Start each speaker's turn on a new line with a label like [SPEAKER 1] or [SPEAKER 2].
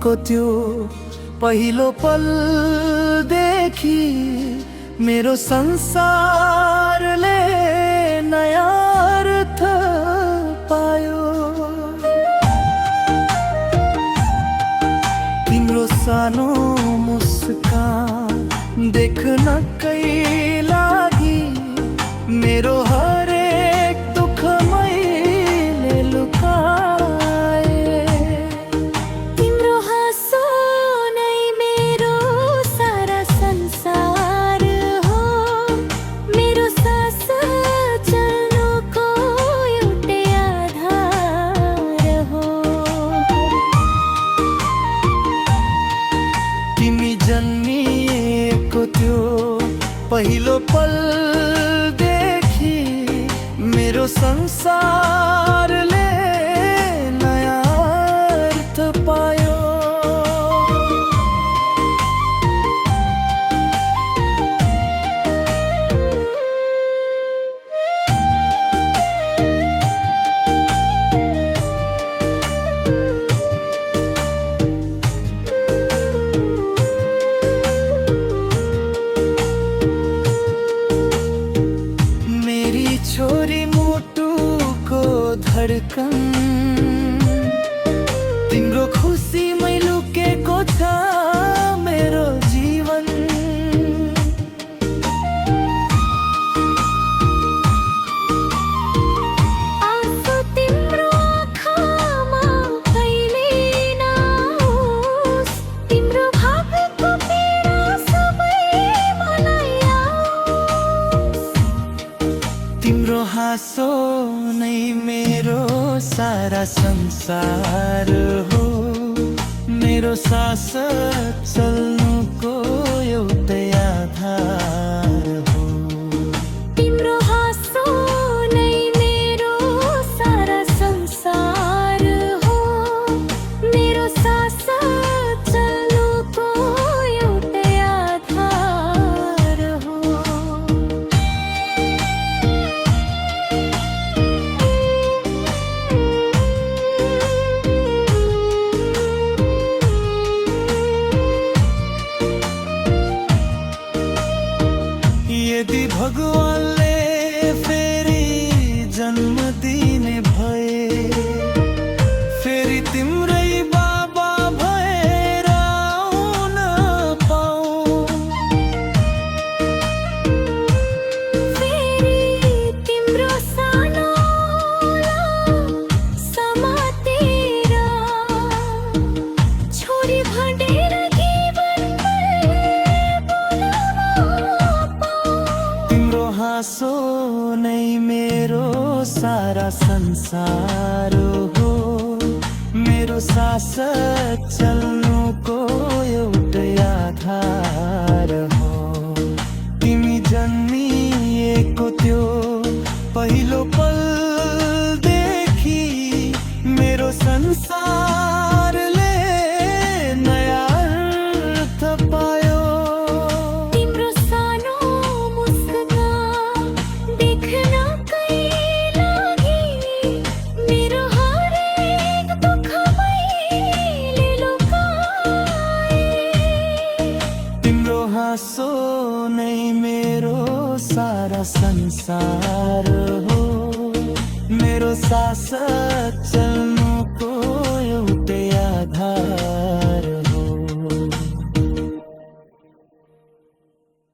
[SPEAKER 1] को त्यो पहिलो पल देखी मेरो संसारले नयाँ अर्थ पायो। तिम्रो सानो मुस्कान देख्नकै लागि मेरो हरेक दुःख मैले लुकाए।
[SPEAKER 2] तिम्रो हाँसो नै मेरो सारा संसार हो, मेरो सास चल्नुको एउटै आधार हो।
[SPEAKER 1] तिमी जन्मिएको त्यो पहिलो पल देखि मेरो संसारले नयाँ अर्थ पायो। छोरी मुटुको धडकन तिम्रो खुसीमै लुकेको छ मेरो जीवन।
[SPEAKER 2] आँसु तिम्रो आँखामा कहिले नआओस्, तिम्रो भावको पीडा सबै मलाई आओस्।
[SPEAKER 1] तिम्रो हाँसो नै मेरो सारा संसार हो, मेरो सास चल्नुको एउटै आधार हो।
[SPEAKER 2] तिम्रो हाँसो नै मेरो सारा संसार हो, मेरो सास चल्नुको एउटै आधार हो।
[SPEAKER 1] यदि भगवानले फेरि जन्म दिने भए, फेरि तिम्रै बाबा भएर आउन पाऊँ।
[SPEAKER 2] फेरि तिम्रो सानो समातेर छोरी भनेर
[SPEAKER 1] हाँसो नै मेरो सारा संसार हो, मेरो सास चल्नुको एउटै आधार हो। तिमी जन्मिएको त्यो पहिलो पल देखि मेरो संसारले नयाँ अर्थ पायो। हाँसो नै मेरो सारा संसार हो, मेरो सास चल